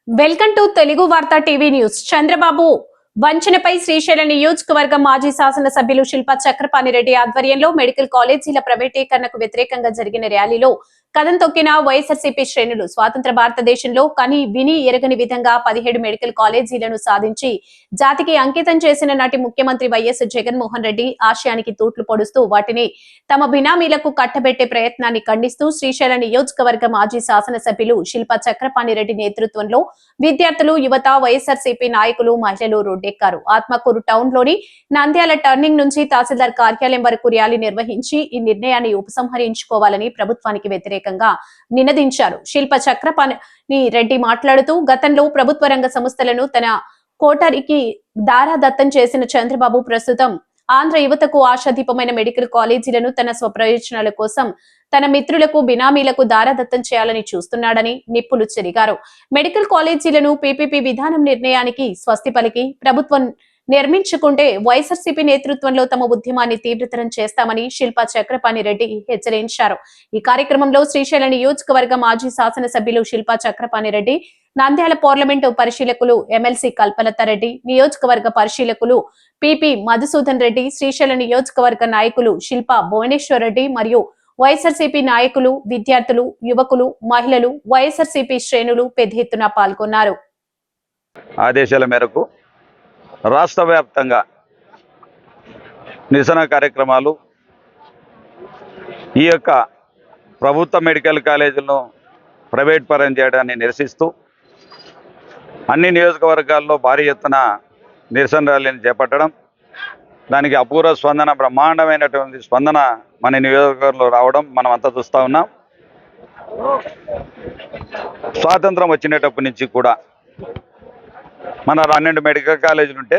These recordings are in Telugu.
వెల్కమ్ టు తెలుగు వార్తా టీవీ న్యూస్. చంద్రబాబు వంచనపై శ్రీశైలం నియోజకవర్గం మాజీ శాసనసభ్యులు శిల్పా చక్రపాణిరెడ్డి ఆధ్వర్యంలో మెడికల్ కాలేజీల ప్రైవేటీకరణకు వ్యతిరేకంగా జరిగిన ర్యాలీలో కదం తొక్కిన వైఎస్ఆర్సీపీ శ్రేణులు స్వాతంత్ర భారతదేశంలో కని విని ఎరగని విధంగా 17 మెడికల్ కాలేజీలను సాధించి జాతికి అంకితం చేసిన నాటి ముఖ్యమంత్రి వైఎస్ జగన్మోహన్ రెడ్డి ఆశయానికి తూట్లు పొడుస్తూ వాటిని తమ బినామీలకు కట్టబెట్టే ప్రయత్నాన్ని ఖండిస్తూ శ్రీశైలం నియోజకవర్గ మాజీ శాసనసభ్యులు శిల్పా చక్రపాణిరెడ్డి నేతృత్వంలో విద్యార్థులు, యువత, వైఎస్ఆర్సీపీ నాయకులు, మహిళలు రోడ్డెక్కారు. ఆత్మకూరు టౌన్ లోని నంద్యాల టర్నింగ్ నుంచి తహసీల్దార్ కార్యాలయం వరకు ర్యాలీ నిర్వహించి ఈ నిర్ణయాన్ని ఉపసంహరించుకోవాలని ప్రభుత్వానికి వ్యతిరేకంగా నినదించారు. శిల్పా చక్రపాణి రెడ్డి మాట్లాడుతూ గతంలో ప్రభుత్వ రంగ సంస్థలను తన కోటరికి దారాదత్తం చేసిన చంద్రబాబు ప్రస్తుతం ఆంధ్ర యువతకు ఆశాదీపమైన మెడికల్ కాలేజీలను తన స్వప్రయోజనాల కోసం తన మిత్రులకు, బినామీలకు దారాదత్తం చేయాలని చూస్తున్నాడని నిప్పులు చెరిగారు. మెడికల్ కాలేజీలను పీపీపీ విధానం నిర్ణయానికి స్వస్తి పలికి ప్రభుత్వం నిర్మించుకుంటే వైఎస్ఆర్సీపీ నేతృత్వంలో తమ ఉద్యమాన్ని తీవ్రతరం చేస్తామని శిల్పా చక్రపాణిరెడ్డి హెచ్చరించారు. ఈ కార్యక్రమంలో శ్రీశైలం నియోజకవర్గ మాజీ శాసనసభ్యులు శిల్పా చక్రపాణిరెడ్డి, నంద్యాల పార్లమెంటు పరిశీలకులు ఎమ్మెల్సీ కల్పలతారెడ్డి, నియోజకవర్గ పరిశీలకులు పిపి మధుసూదన్ రెడ్డి, శ్రీశైలం నియోజకవర్గ నాయకులు శిల్పా భువనేశ్వర్ రెడ్డి మరియు వైఎస్ఆర్సీపీ నాయకులు, విద్యార్థులు, యువకులు, మహిళలు, వైఎస్ఆర్సీపీ శ్రేణులు పెద్ద ఎత్తున పాల్గొన్నారు. ఆదేశాల మేరకు రాష్ట్ర వ్యాప్తంగా నిరసన కార్యక్రమాలు, ఈ యొక్క ప్రభుత్వ మెడికల్ కాలేజీలను ప్రైవేట్ పరం చేయడాన్ని నిరసిస్తూ అన్ని నియోజకవర్గాల్లో భారీ ఎత్తున నిరసన ర్యాలీని చేపట్టడం, దానికి అపూర్వ స్పందన, బ్రహ్మాండమైనటువంటి స్పందన మన నియోజకవర్గంలో రావడం మనం అంతా చూస్తూ ఉన్నాం. స్వాతంత్రం వచ్చినప్పటి నుంచి కూడా మన 12 మెడికల్ కాలేజీలు ఉంటే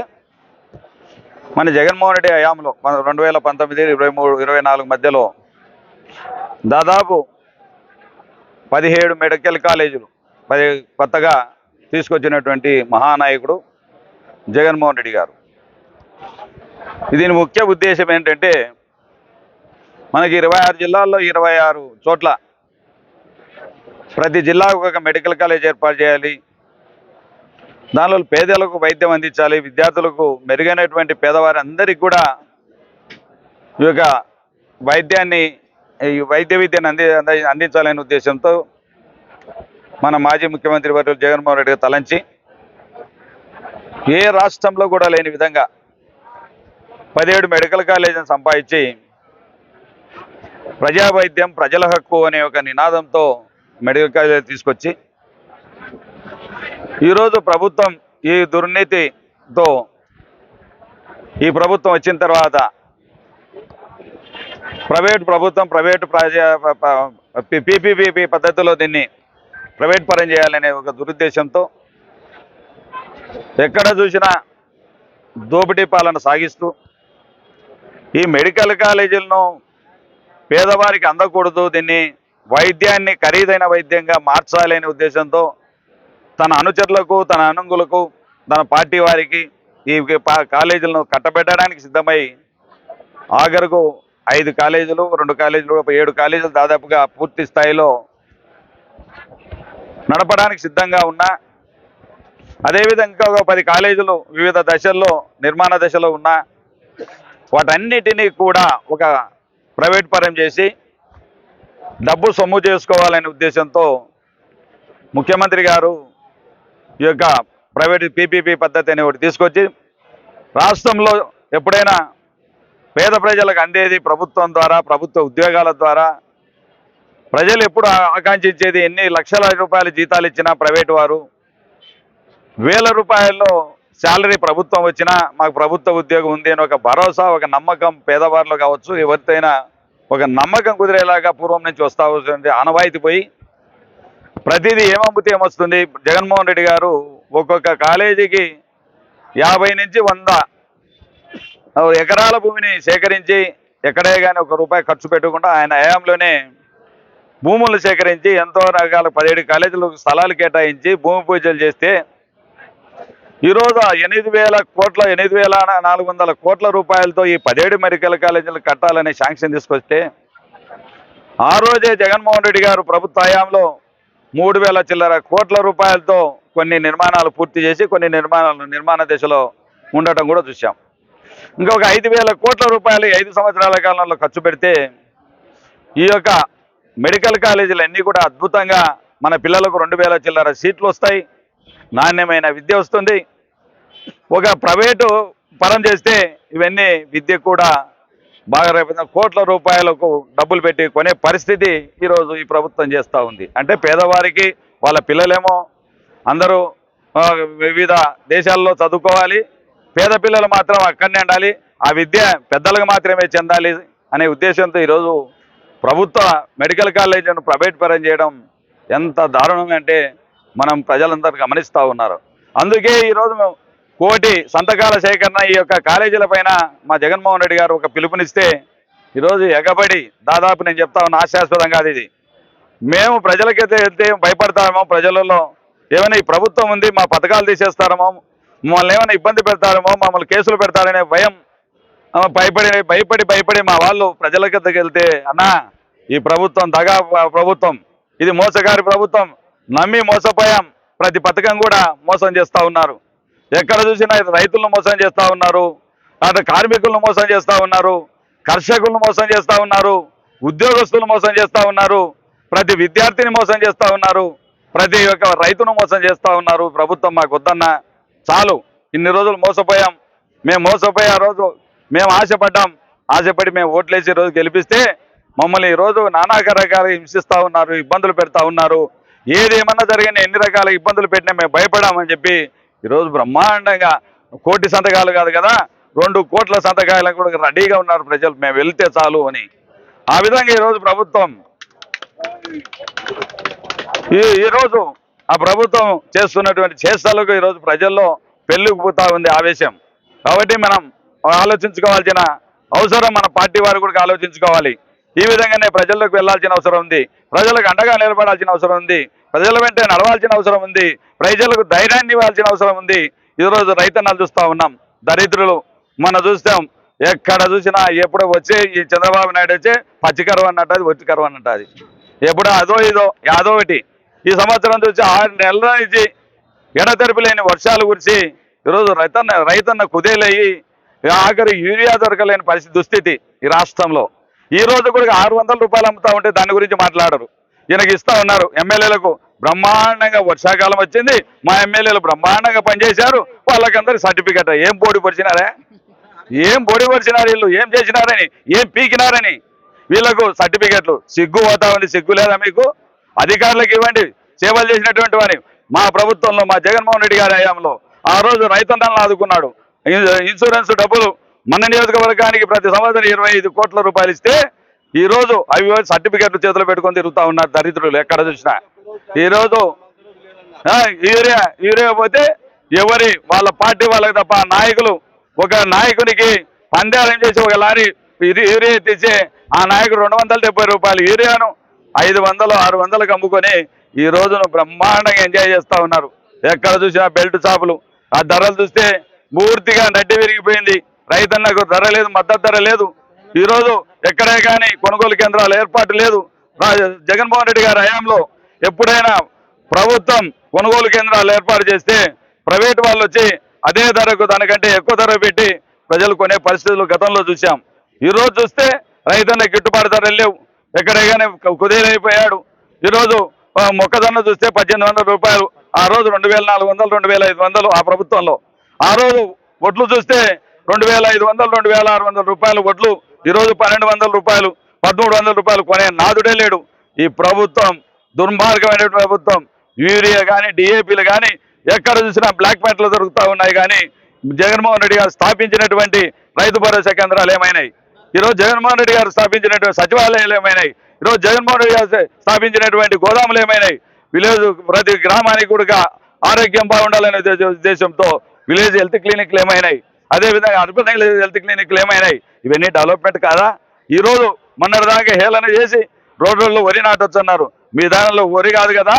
మన జగన్మోహన్ రెడ్డి హయాంలో 2019, 23, 24 మధ్యలో దాదాపు 17 మెడికల్ కాలేజీలు కొత్తగా తీసుకొచ్చినటువంటి మహానాయకుడు జగన్మోహన్ రెడ్డి గారు. దీని ముఖ్య ఉద్దేశం ఏంటంటే మనకి 26 జిల్లాల్లో 26 చోట్ల ప్రతి జిల్లాకు ఒక మెడికల్ కాలేజ్ ఏర్పాటు చేయాలి. దానిలో పేదలకు వైద్యం అందించాలి, విద్యార్థులకు మెరుగైనటువంటి పేదవారి అందరికీ కూడా ఈ యొక్క వైద్య విద్యను అందించాలనే ఉద్దేశంతో మన మాజీ ముఖ్యమంత్రి వర్యులు జగన్మోహన్ రెడ్డి గారు తలంచి ఏ రాష్ట్రంలో కూడా లేని విధంగా 17 మెడికల్ కాలేజీని సంపాదించి ప్రజా వైద్యం, ప్రజల హక్కు అనే ఒక నినాదంతో మెడికల్ కాలేజీ తీసుకొచ్చి ఈరోజు ప్రభుత్వం ఈ దుర్నీతితో ఈ ప్రభుత్వం వచ్చిన తర్వాత ప్రైవేటు పీపీపీ పద్ధతిలో దీన్ని ప్రైవేట్ పరం చేయాలనే ఒక దురుద్దేశంతో ఎక్కడ చూసినా దోపిడీ పాలన సాగిస్తూ ఈ మెడికల్ కాలేజీలను పేదవారికి అందకూడదు, దీన్ని వైద్యాన్ని ఖరీదైన వైద్యంగా మార్చాలనే ఉద్దేశంతో తన అనుచరులకు, తన అనుంగులకు, తన పార్టీ వారికి ఈ కాలేజీలను కట్టబెట్టడానికి సిద్ధమై ఆఖరుకు 5 కాలేజీలు, 2 కాలేజీలు, 7 కాలేజీలు దాదాపుగా పూర్తి స్థాయిలో నడపడానికి సిద్ధంగా ఉన్నా, అదేవిధంగా ఒక 10 కాలేజీలు వివిధ దశల్లో నిర్మాణ దశలో ఉన్నా వాటన్నిటినీ కూడా ఒక ప్రైవేట్ పరం చేసి డబ్బు సొమ్ము చేసుకోవాలనే ఉద్దేశంతో ముఖ్యమంత్రి గారు ఈ యొక్క ప్రైవేట్ పీపీపీ పద్ధతి అని ఒకటి తీసుకొచ్చి రాష్ట్రంలో ఎప్పుడైనా పేద ప్రజలకు అందేది ప్రభుత్వం ద్వారా, ప్రభుత్వ ఉద్యోగాల ద్వారా, ప్రజలు ఎప్పుడు ఆకాంక్షించేది ఎన్ని లక్షల రూపాయల జీతాలు ఇచ్చినా ప్రైవేటు వారు, వేల రూపాయల్లో శాలరీ ప్రభుత్వం వచ్చినా మాకు ప్రభుత్వ ఉద్యోగం ఉంది అని ఒక భరోసా, ఒక నమ్మకం పేదవారిలో కావచ్చు ఎవరితోనైనా ఒక నమ్మకం కుదిరేలాగా పూర్వం నుంచి వస్తూ వస్తుంది. ఆనవాయితీ పోయి ప్రతిదీ ఏమమ్మితే ఏమొస్తుంది. జగన్మోహన్ రెడ్డి గారు ఒక్కొక్క కాలేజీకి 50 నుంచి 100 ఎకరాల భూమిని సేకరించి ఎక్కడే కానీ 1 రూపాయి ఖర్చు పెట్టకుండా ఆయన హయాంలోనే భూములు సేకరించి ఎంతో రకాల 17 కాలేజీలకు స్థలాలు కేటాయించి భూమి పూజలు చేస్తే ఈరోజు 8,400 కోట్ల రూపాయలతో ఈ 17 మెడికల్ కాలేజీలు కట్టాలనే శాంక్షన్ తీసుకొస్తే ఆ రోజే జగన్మోహన్ రెడ్డి గారు ప్రభుత్వ హయాంలో 3,000 చిల్లర కోట్ల రూపాయలతో కొన్ని నిర్మాణాలు పూర్తి చేసి కొన్ని నిర్మాణ దశలో ఉండటం కూడా చూసాం. ఇంకొక 5,000 కోట్ల రూపాయలు 5 సంవత్సరాల కాలంలో ఖర్చు పెడితే ఈ యొక్క మెడికల్ కాలేజీలు అన్నీ కూడా అద్భుతంగా మన పిల్లలకు 2,000 చిల్లర సీట్లు వస్తాయి, నాణ్యమైన విద్య వస్తుంది. ఒక ప్రైవేటు పరం చేస్తే ఇవన్నీ విద్య కూడా బాగా రేపు కోట్ల రూపాయలకు డబ్బులు పెట్టి కొనే పరిస్థితి ఈరోజు ఈ ప్రభుత్వం చేస్తూ ఉంది. అంటే పేదవారికి వాళ్ళ పిల్లలేమో అందరూ వివిధ దేశాల్లో చదువుకోవాలి, పేద పిల్లలు మాత్రం అక్కడనే ఉండాలి, ఆ విద్య పెద్దలకు మాత్రమే చెందాలి అనే ఉద్దేశంతో ఈరోజు ప్రభుత్వ మెడికల్ కాలేజీలను ప్రైవేట్ పరం చేయడం ఎంత దారుణం అంటే మనం ప్రజలందరూ గమనిస్తూ ఉన్నారు. అందుకే ఈరోజు కోటి సంతకాల సేకరణ ఈ యొక్క కాలేజీల పైన మా జగన్మోహన్ రెడ్డి గారు ఒక పిలుపునిస్తే ఈరోజు ఎగబడి దాదాపు నేను చెప్తా ఉన్నా హాస్యాస్పదం కాదు ఇది. మేము ప్రజలకైతే వెళ్తే భయపడతామో, ప్రజలలో ఏమైనా ఈ ప్రభుత్వం ఉంది మా పథకాలు తీసేస్తారేమో, మమ్మల్ని ఏమైనా ఇబ్బంది పెడతారేమో, మమ్మల్ని కేసులు పెడతారనే భయం భయపడి మా వాళ్ళు ప్రజలకి వెళ్తే అన్నా ఈ ప్రభుత్వం దగా ప్రభుత్వం, ఇది మోసగారి ప్రభుత్వం, నమ్మి మోసపోయాం, ప్రతి పథకం కూడా మోసం చేస్తూ ఉన్నారు, ఎక్కడ చూసినా రైతులను మోసం చేస్తూ ఉన్నారు, అటు కార్మికులను మోసం చేస్తూ ఉన్నారు, కర్షకులను మోసం చేస్తూ ఉన్నారు, ఉద్యోగస్తులను మోసం చేస్తూ ఉన్నారు, ప్రతి విద్యార్థిని మోసం చేస్తూ ఉన్నారు, ప్రతి ఒక్క రైతును మోసం చేస్తూ ఉన్నారు. ప్రభుత్వం మాకు వద్దన్నా చాలు, ఇన్ని రోజులు మోసపోయాం, మేము మోసపోయే రోజు మేము ఆశపడి మేము ఓట్లేసి రోజు గెలిపిస్తే మమ్మల్ని ఈరోజు నానా రకాలుగా హింసిస్తూ ఉన్నారు, ఇబ్బందులు పెడతా ఉన్నారు, ఏదేమన్నా జరిగినా ఎన్ని రకాల ఇబ్బందులు పెట్టినా మేము భయపడామని చెప్పి ఈరోజు బ్రహ్మాండంగా కోటి సంతకాలు కాదు కదా 2 కోట్ల సంతకాలకు కూడా రెడీగా ఉన్నారు ప్రజలు, మేము వెళ్తే చాలు అని. ఆ విధంగా ఈరోజు ప్రభుత్వం ఈరోజు ఆ ప్రభుత్వం చేస్తున్నటువంటి చేష్టలకు ఈరోజు ప్రజల్లో పెళ్ళిపోతా ఉంది ఆవేశం. కాబట్టి మనం ఆలోచించుకోవాల్సిన అవసరం మన పార్టీ వారు కూడా ఆలోచించుకోవాలి. ఈ విధంగానే ప్రజల్లోకి వెళ్లాల్సిన అవసరం ఉంది, ప్రజలకు అండగా నిలబడాల్సిన అవసరం ఉంది, ప్రజల వెంటే నడవాల్సిన అవసరం ఉంది, ప్రజలకు ధైర్యాన్ని ఇవ్వాల్సిన అవసరం ఉంది. ఈరోజు రైతన్నలు చూస్తూ ఉన్నాం, దరిద్రులు మనం చూస్తాం, ఎక్కడ చూసినా ఎప్పుడు వచ్చే ఈ చంద్రబాబు నాయుడు వచ్చే పచ్చికరువు అన్నట్టు, ఒట్టి కరువు అన్నట్టు, ఎప్పుడు అదో ఇదో యాదో ఒకటి. ఈ సంవత్సరం చూసి 6 నెలల నుంచి ఎడతెరిపి లేని వర్షాలు కురిసి ఈరోజు రైతన్న కుదేలయ్యి ఆఖరి యూరియా దొరకలేని పరిస్థితి దుస్థితి ఈ రాష్ట్రంలో. ఈ రోజు కూడా 600 రూపాయలు అమ్ముతా ఉంటే దాని గురించి మాట్లాడరు. ఈయనకి ఇస్తా ఉన్నారు ఎమ్మెల్యేలకు, బ్రహ్మాండంగా వర్షాకాలం వచ్చింది, మా ఎమ్మెల్యేలు బ్రహ్మాండంగా పనిచేశారు, వాళ్ళకందరూ సర్టిఫికెట్. ఏం బోడి పరిచినారా, ఏం బోడి పరిచినారు వీళ్ళు, ఏం చేసినారని, ఏం పీకినారని వీళ్ళకు సర్టిఫికెట్లు. సిగ్గు పోతా ఉంది, సిగ్గు లేదా మీకు? అధికారులకు ఇవ్వండి సేవలు చేసినటువంటి వారిని. మా ప్రభుత్వంలో మా జగన్మోహన్ రెడ్డి గారి హయాంలో ఆ రోజు రైతన్నలను ఆదుకున్నాడు. ఇన్సూరెన్స్ డబ్బులు మన నియోజకవర్గానికి ప్రతి సంవత్సరం 25 కోట్ల రూపాయలు ఇస్తే ఈరోజు అవి సర్టిఫికెట్లు చేతులు పెట్టుకొని తిరుగుతూ ఉన్నారు దరిద్రులు ఎక్కడ చూసినా. ఈరోజు యూరియా పోతే ఎవరి వాళ్ళ పార్టీ వాళ్ళకి తప్ప నాయకులు, ఒక నాయకునికి పందారం చేసి ఒక లారీ యూరియా తెచ్చే ఆ నాయకుడు 270 రూపాయలు యూరియాను 500 600కి అమ్ముకొని ఈ రోజును బ్రహ్మాండంగా ఎంజాయ్ చేస్తూ ఉన్నారు. ఎక్కడ చూసినా బెల్ట్ షాపులు, ఆ ధరలు చూస్తే పూర్తిగా నడ్డి విరిగిపోయింది. రైతన్నకు ధర లేదు, మద్దతు ధర లేదు. ఈరోజు ఎక్కడే కానీ కొనుగోలు కేంద్రాల ఏర్పాటు లేదు. జగన్మోహన్ రెడ్డి గారి హయాంలో ఎప్పుడైనా ప్రభుత్వం కొనుగోలు కేంద్రాలు ఏర్పాటు చేస్తే ప్రైవేటు వాళ్ళు వచ్చి అదే ధరకు దానికంటే ఎక్కువ ధర పెట్టి ప్రజలు కొనే పరిస్థితులు గతంలో చూసాం. ఈరోజు చూస్తే రైతన్న గిట్టుబాటు ధరలు లేవు, ఎక్కడే కానీ కుదేలైపోయాడు. ఈరోజు మొక్కజొన్న చూస్తే 1800 రూపాయలు, ఆ రోజు 2400 2500 ఆ ప్రభుత్వంలో. ఆ రోజు వడ్లు చూస్తే 2500 2600 రూపాయలు వడ్లు, ఈరోజు 1200 రూపాయలు 1300 రూపాయలు కొనే నాదుడే లేడు. ఈ ప్రభుత్వం దుర్మార్గమైన ప్రభుత్వం. యూరియా కానీ డిఏపీలు కానీ ఎక్కడ చూసినా బ్లాక్ మార్కెట్లు దొరుకుతూ ఉన్నాయి. కానీ జగన్మోహన్ రెడ్డి గారు స్థాపించినటువంటి రైతు భరోసా కేంద్రాలు ఏమైనాయి? ఈరోజు జగన్మోహన్ రెడ్డి గారు స్థాపించినటువంటి సచివాలయాలు ఏమైనాయి? ఈరోజు జగన్మోహన్ రెడ్డి గారు స్థాపించినటువంటి గోదాములు ఏమైనాయి? విలేజ్ ప్రతి గ్రామానికి కూడా ఆరోగ్యం బాగుండాలనే ఉద్దేశంతో విలేజ్ హెల్త్ క్లినిక్లు ఏమైనాయి? అదేవిధంగా అర్బన్ హెల్త్ క్లినిక్లు ఏమైనాయి? ఇవన్నీ డెవలప్మెంట్ కాదా? ఈరోజు మొన్నటిదాకా హేళన చేసి రోడ్లలో వరి నాటొచ్చు అన్నారు. మీ దానిలో వరి కాదు కదా,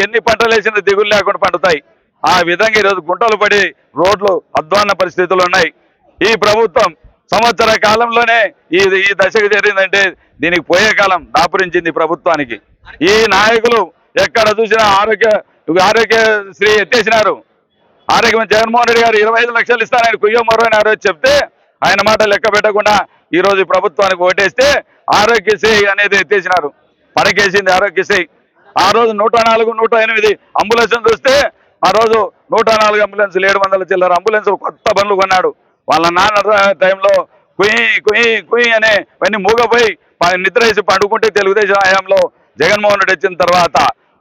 ఎన్ని పంటలు వేసినా దిగులు లేకుండా పండుతాయి. ఆ విధంగా ఈరోజు గుంటలు పడి రోడ్లు అధ్వాన్న పరిస్థితులు ఉన్నాయి. ఈ ప్రభుత్వం సంవత్సర కాలంలోనే ఈ దశకు జరిగిందంటే దీనికి పోయే కాలం దాపురించింది ప్రభుత్వానికి. ఈ నాయకులు ఎక్కడ చూసినా ఆరోగ్యశ్రీ ఎత్తేసినారు. జగన్మోహన్ రెడ్డి గారు 25 లక్షలు ఇస్తానని కుయ్యో మరో అని ఆ రోజు చెప్తే ఆయన మాట లెక్క పెట్టకుండా ఈ రోజు ప్రభుత్వానికి ఓటేస్తే ఆరోగ్యశ్రీ అనేది ఎత్తేసినారు. పడకేసింది ఆరోగ్యశ్రీ. ఆ రోజు 104, 108 అంబులెన్స్ చూస్తే ఆ రోజు 104 అంబులెన్సులు 700 చిల్లర అంబులెన్సులు కొత్త బండ్లు కొన్నాడు. వాళ్ళ నాన్న టైంలో కుయ్యి కుయ్యి కుయ్యి అనే ఇవన్నీ మూగపోయి నిద్ర వేసి పండుకుంటే తెలుగుదేశం హయాంలో జగన్మోహన్ రెడ్డి వచ్చిన తర్వాత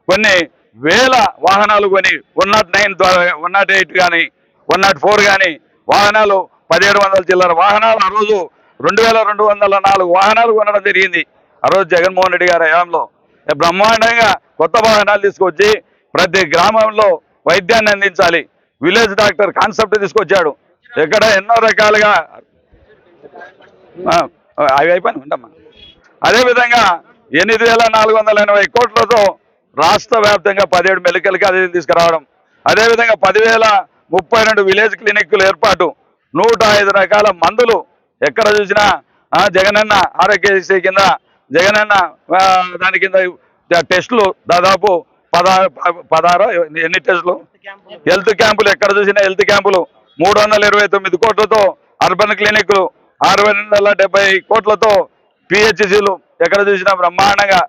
కొన్ని వేల వాహనాలు కొని 109 ద్వారా 108 కానీ 104 కానీ వాహనాలు 1700 చిల్లర వాహనాలు ఆ రోజు 2204 వాహనాలు కొనడం జరిగింది. ఆ రోజు జగన్మోహన్ రెడ్డి గారి హయాంలో బ్రహ్మాండంగా కొత్త వాహనాలు తీసుకొచ్చి ప్రతి గ్రామంలో వైద్యాన్ని అందించాలి. విలేజ్ డాక్టర్ కాన్సెప్ట్ తీసుకొచ్చాడు. ఎక్కడ ఎన్నో రకాలుగా అవి అయిపోయినా ఉండమ్మా. అదేవిధంగా 8,480 కోట్లతో రాష్ట్ర వ్యాప్తంగా 17 మెడికల్ కాలేజీలు తీసుకురావడం, అదేవిధంగా 10,032 విలేజ్ క్లినిక్లు ఏర్పాటు, 105 రకాల మందులు ఎక్కడ చూసినా జగనన్న ఆరోగ్యశ్రీ కింద జగనన్న దాని కింద టెస్టులు దాదాపు 16 ఎన్ని టెస్టులు హెల్త్ క్యాంపులు ఎక్కడ చూసినా హెల్త్ క్యాంపులు 329 కోట్లతో అర్బన్ క్లినిక్లు 670 కోట్లతో పిహెచ్సిలు ఎక్కడ చూసినా బ్రహ్మాండంగా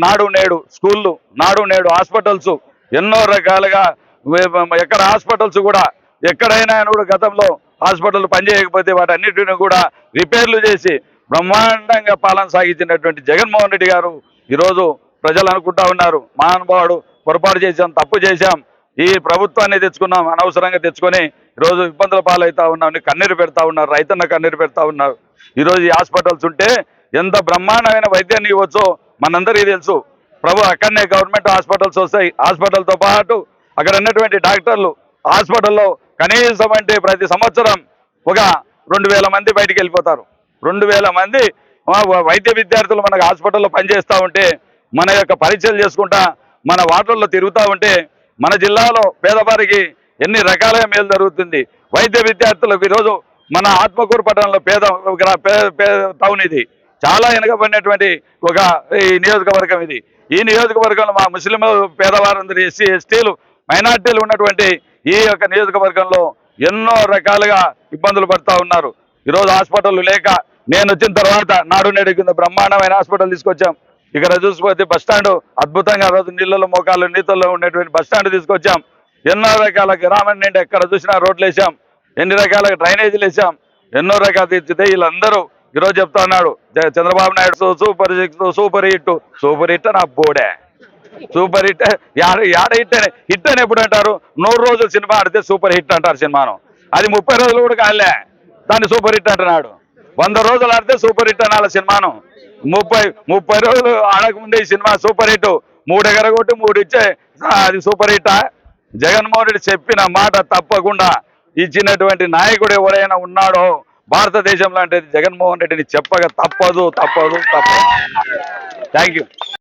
నాడు నేడు స్కూళ్ళు, నాడు నేడు హాస్పిటల్స్, ఎన్నో రకాలుగా ఎక్కడ హాస్పిటల్స్ కూడా ఎక్కడైనా కూడా గతంలో హాస్పిటల్ పనిచేయకపోతే వాటన్నిటిని కూడా రిపేర్లు చేసి బ్రహ్మాండంగా పాలన సాగించినటువంటి జగన్మోహన్ రెడ్డి గారు ఈరోజు ప్రజలు అనుకుంటా ఉన్నారు, మహానుభావుడు పొరపాటు చేశాం, తప్పు చేశాం, ఈ ప్రభుత్వాన్ని తెచ్చుకున్నాం, అనవసరంగా తెచ్చుకొని ఈరోజు ఇబ్బందుల పాలవుతా ఉన్నాం, కన్నీరు పెడతా ఉన్నారు, రైతన్న కన్నీరు పెడతా ఉన్నారు. ఈరోజు ఈ హాస్పిటల్స్ ఉంటే ఎంత బ్రహ్మాండమైన వైద్యాన్ని ఇవ్వచ్చో మనందరికీ తెలుసు. అక్కడనే గవర్నమెంట్ హాస్పిటల్స్ వస్తాయి. హాస్పిటల్తో పాటు అక్కడ ఉన్నటువంటి డాక్టర్లు హాస్పిటల్లో కనీసం అంటే ప్రతి సంవత్సరం ఒక 2,000 మంది బయటికి వెళ్ళిపోతారు. 2,000 మంది వైద్య విద్యార్థులు మనకు హాస్పిటల్లో పనిచేస్తూ ఉంటే, మన యొక్క పరీక్షలు చేసుకుంటా మన వార్డుల్లో తిరుగుతూ ఉంటే మన జిల్లాలో పేదవారికి ఎన్ని రకాలుగా మేలు జరుగుతుంది. వైద్య విద్యార్థులకు ఈరోజు మన ఆత్మకూరు పట్టణంలో పేద టౌన్ ఇది, చాలా వెనుకబడినటువంటి ఒక ఈ నియోజకవర్గం ఇది. ఈ నియోజకవర్గంలో మా ముస్లిం పేదవారందరూ ఎస్సీ ఎస్టీలు మైనార్టీలు ఉన్నటువంటి ఈ యొక్క నియోజకవర్గంలో ఎన్నో రకాలుగా ఇబ్బందులు పడుతూ ఉన్నారు. ఈరోజు హాస్పిటల్ లేక నేను వచ్చిన తర్వాత నాడు నేడు కింద బ్రహ్మాండమైన హాస్పిటల్ తీసుకొచ్చాం. ఇక్కడ చూసిపోతే బస్టాండ్ అద్భుతంగా రోజు నీళ్ళలో మోకాళ్ళు నీతుల్లో ఉండేటువంటి బస్టాండ్ తీసుకొచ్చాం. ఎన్నో రకాల గ్రామం నుండి ఎక్కడ చూసినా రోడ్లు వేసాం, ఎన్ని రకాల డ్రైనేజీలు వేసాం, ఎన్నో రకాలు తీర్చితే వీళ్ళందరూ ఈరోజు చెప్తా ఉన్నాడు Chandrababu Naidu super super hit. Super hit నా బోడే సూపర్ హిట్ యాడ హిట్ అని ఎప్పుడు అంటారు? 100 రోజులు సినిమా ఆడితే సూపర్ హిట్ అంటారు సినిమాను. అది 30 రోజులు కూడా కాలే దాన్ని సూపర్ హిట్ అంటున్నాడు. 100 రోజులు ఆడితే సూపర్ హిట్ అనాలి సినిమాను. 30 రోజులు ఆడకముందే ఈ సినిమా సూపర్ హిట్. 3 ఎగరగొట్టి 3 ఇచ్చే అది సూపర్ హిట్టా? జగన్మోహన్ రెడ్డి చెప్పిన మాట తప్పకుండా ఇచ్చినటువంటి నాయకుడు ఎవరైనా ఉన్నాడో భారతదేశంలో అంటే జగన్మోహన్ రెడ్డిని చెప్పక తప్పదు. Thank you.